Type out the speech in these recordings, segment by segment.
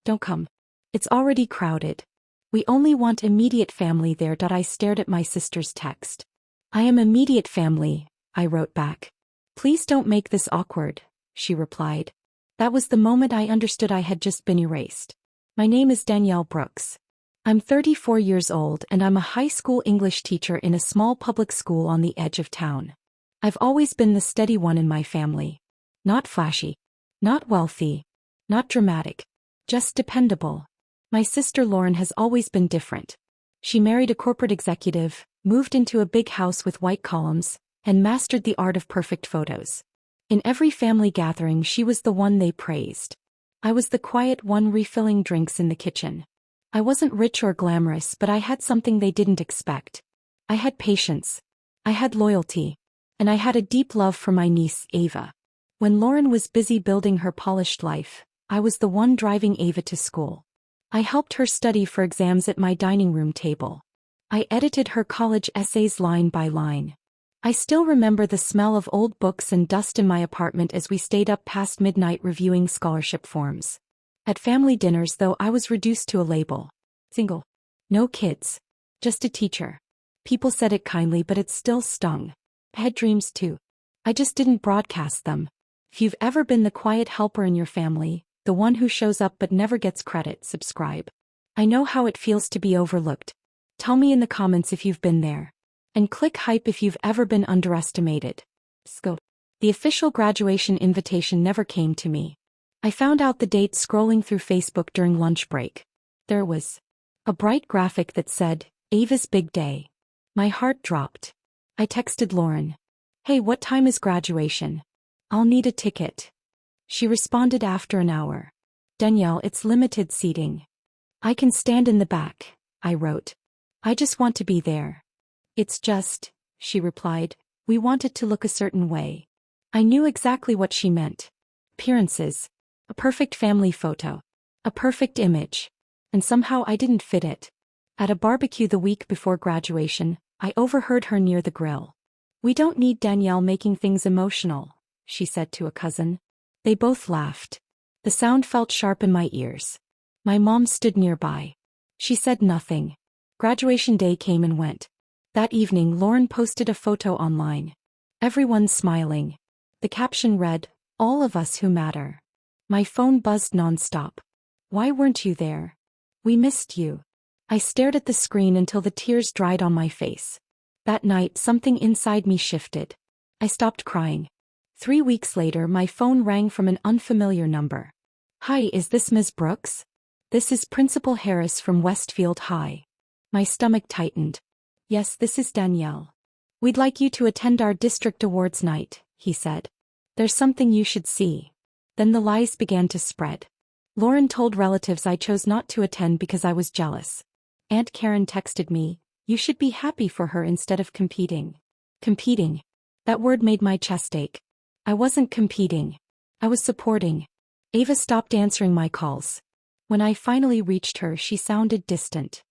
Don't come. It's already crowded. We only want immediate family there. I stared at my sister's text. I am immediate family, I wrote back. Please don't make this awkward, she replied. That was the moment I understood I had just been erased. My name is Danielle Brooks. I'm 34 years old and I'm a high school English teacher in a small public school on the edge of town. I've always been the steady one in my family. Not flashy. Not wealthy. Not dramatic. Just dependable. My sister Lauren has always been different. She married a corporate executive, moved into a big house with white columns, and mastered the art of perfect photos. In every family gathering she was the one they praised. I was the quiet one refilling drinks in the kitchen. I wasn't rich or glamorous, but I had something they didn't expect. I had patience. I had loyalty. And I had a deep love for my niece, Ava. When Lauren was busy building her polished life, I was the one driving Ava to school. I helped her study for exams at my dining room table. I edited her college essays line by line. I still remember the smell of old books and dust in my apartment as we stayed up past midnight reviewing scholarship forms. At family dinners, though, I was reduced to a label. Single. No kids. Just a teacher. People said it kindly, but it still stung. I had dreams too. I just didn't broadcast them. If you've ever been the quiet helper in your family, the one who shows up but never gets credit, subscribe. I know how it feels to be overlooked. Tell me in the comments if you've been there. And click hype if you've ever been underestimated. Scope. The official graduation invitation never came to me. I found out the date scrolling through Facebook during lunch break. There was a bright graphic that said, Ava's big day. My heart dropped. I texted Lauren. Hey, what time is graduation? I'll need a ticket. She responded after an hour. Danielle, it's limited seating. I can stand in the back, I wrote. I just want to be there. It's just, she replied, we want it to look a certain way. I knew exactly what she meant. Appearances. A perfect family photo. A perfect image. And somehow I didn't fit it. At a barbecue the week before graduation, I overheard her near the grill. We don't need Danielle making things emotional, she said to a cousin. They both laughed. The sound felt sharp in my ears. My mom stood nearby. She said nothing. Graduation day came and went. That evening Lauren posted a photo online. Everyone smiling. The caption read, All of us who matter. My phone buzzed nonstop. Why weren't you there? We missed you. I stared at the screen until the tears dried on my face. That night something inside me shifted. I stopped crying. 3 weeks later my phone rang from an unfamiliar number. Hi, is this Ms. Brooks? This is Principal Harris from Westfield High. My stomach tightened. Yes, this is Danielle. We'd like you to attend our district awards night, he said. There's something you should see. Then the lies began to spread. Lauren told relatives I chose not to attend because I was jealous. Aunt Karen texted me, you should be happy for her instead of competing. Competing. That word made my chest ache. I wasn't competing. I was supporting. Ava stopped answering my calls. When I finally reached her, she sounded distant.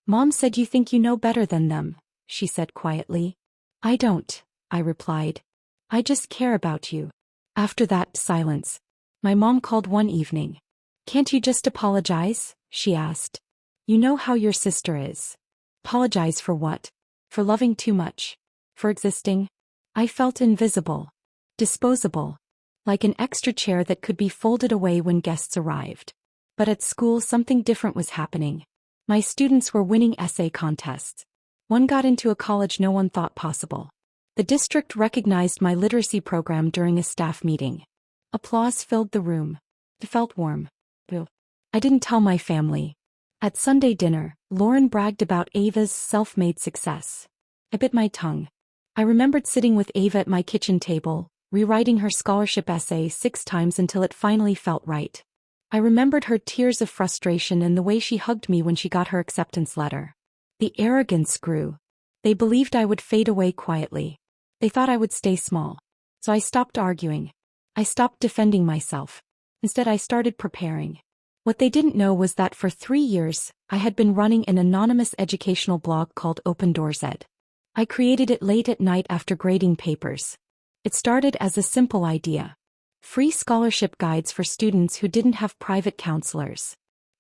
Mom said you think you know better than them, she said quietly. I don't, I replied. I just care about you. After that, silence. My mom called one evening. Can't you just apologize? She asked. You know how your sister is. Apologize for what? For loving too much. For existing? I felt invisible. Disposable. Like an extra chair that could be folded away when guests arrived. But at school something different was happening. My students were winning essay contests. One got into a college no one thought possible. The district recognized my literacy program during a staff meeting. Applause filled the room. It felt warm. I didn't tell my family. At Sunday dinner, Lauren bragged about Ava's self-made success. I bit my tongue. I remembered sitting with Ava at my kitchen table, rewriting her scholarship essay 6 times until it finally felt right. I remembered her tears of frustration and the way she hugged me when she got her acceptance letter. The arrogance grew. They believed I would fade away quietly. They thought I would stay small. So I stopped arguing. I stopped defending myself. Instead, I started preparing. What they didn't know was that for 3 years, I had been running an anonymous educational blog called Open Doors Ed. I created it late at night after grading papers. It started as a simple idea. Free scholarship guides for students who didn't have private counselors.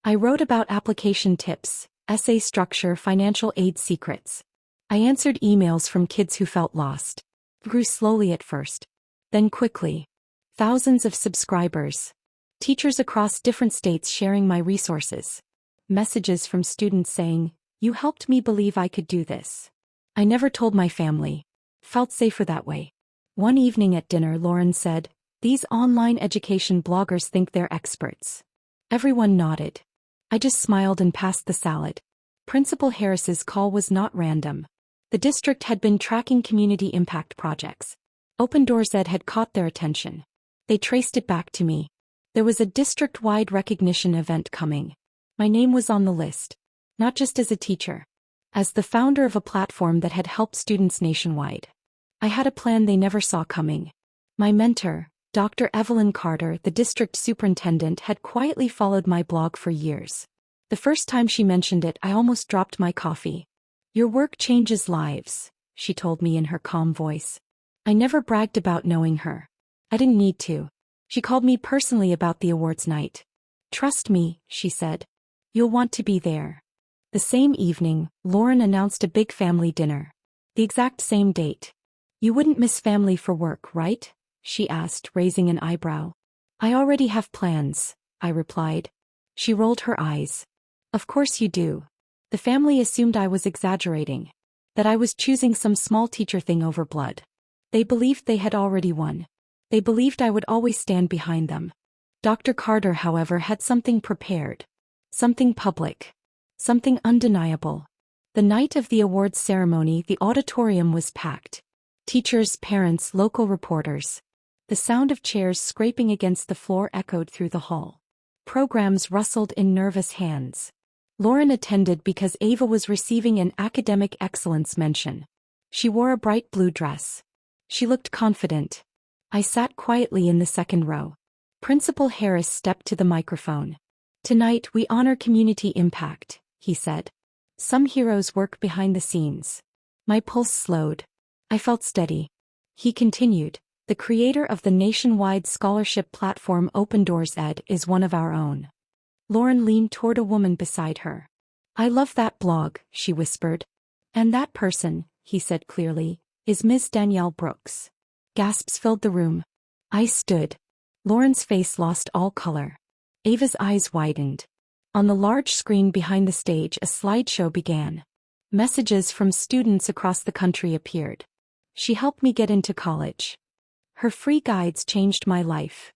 I wrote about application tips, essay structure, financial aid secrets. I answered emails from kids who felt lost. Grew slowly at first. Then quickly. Thousands of subscribers. Teachers across different states sharing my resources. Messages from students saying, "You helped me believe I could do this." I never told my family. Felt safer that way. One evening at dinner, Lauren said, "These online education bloggers think they're experts." Everyone nodded. I just smiled and passed the salad. Principal Harris's call was not random. The district had been tracking community impact projects. Open Doors Ed had caught their attention. They traced it back to me. There was a district-wide recognition event coming. My name was on the list. Not just as a teacher. As the founder of a platform that had helped students nationwide. I had a plan they never saw coming. My mentor, Dr. Evelyn Carter, the district superintendent, had quietly followed my blog for years. The first time she mentioned it, I almost dropped my coffee. "Your work changes lives," she told me in her calm voice. I never bragged about knowing her. I didn't need to. She called me personally about the awards night. "Trust me," she said. "You'll want to be there." The same evening, Lauren announced a big family dinner. The exact same date. "You wouldn't miss family for work, right?" she asked, raising an eyebrow. "I already have plans," I replied. She rolled her eyes. "Of course you do." The family assumed I was exaggerating. That I was choosing some small teacher thing over blood. They believed they had already won. They believed I would always stand behind them. Dr. Carter, however, had something prepared. Something public. Something undeniable. The night of the awards ceremony, the auditorium was packed. Teachers, parents, local reporters. The sound of chairs scraping against the floor echoed through the hall. Programs rustled in nervous hands. Lauren attended because Ava was receiving an academic excellence mention. She wore a bright blue dress. She looked confident. I sat quietly in the second row. Principal Harris stepped to the microphone. "Tonight we honor community impact," he said. "Some heroes work behind the scenes." My pulse slowed. I felt steady. He continued, "The creator of the nationwide scholarship platform Open Doors Ed is one of our own." Lauren leaned toward a woman beside her. "I love that blog," she whispered. "And that person," he said clearly, "is Ms. Danielle Brooks." Gasps filled the room. I stood. Lauren's face lost all color. Ava's eyes widened. On the large screen behind the stage, a slideshow began. Messages from students across the country appeared. She helped me get into college. Her free guides changed my life.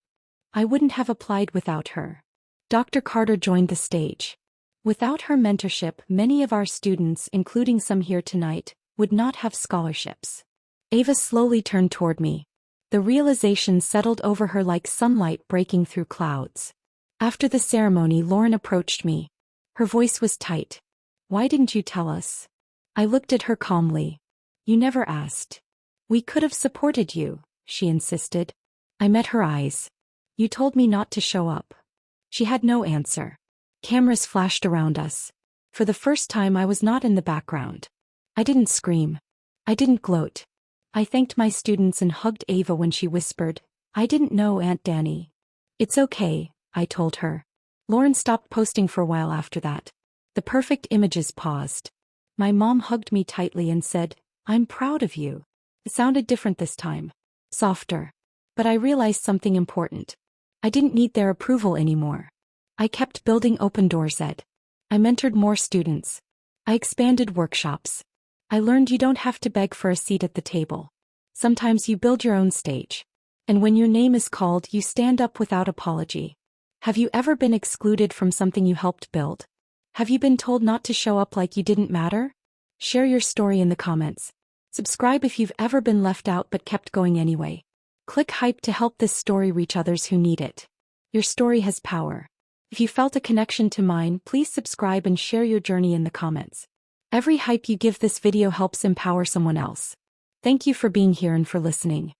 I wouldn't have applied without her. Dr. Carter joined the stage. Without her mentorship, many of our students, including some here tonight, would not have scholarships. Ava slowly turned toward me. The realization settled over her like sunlight breaking through clouds. After the ceremony, Lauren approached me. Her voice was tight. "Why didn't you tell us?" I looked at her calmly. "You never asked." "We could have supported you," she insisted. I met her eyes. "You told me not to show up." She had no answer. Cameras flashed around us. For the first time, I was not in the background. I didn't scream. I didn't gloat. I thanked my students and hugged Ava when she whispered, "I didn't know, Aunt Danny." "It's okay," I told her. Lauren stopped posting for a while after that. The perfect images paused. My mom hugged me tightly and said, "I'm proud of you." It sounded different this time. Softer. But I realized something important. I didn't need their approval anymore. I kept building Open Doors Ed. I mentored more students. I expanded workshops. I learned you don't have to beg for a seat at the table. Sometimes you build your own stage. And when your name is called, you stand up without apology. Have you ever been excluded from something you helped build? Have you been told not to show up like you didn't matter? Share your story in the comments. Subscribe if you've ever been left out but kept going anyway. Click hype to help this story reach others who need it. Your story has power. If you felt a connection to mine, please subscribe and share your journey in the comments. Every hype you give this video helps empower someone else. Thank you for being here and for listening.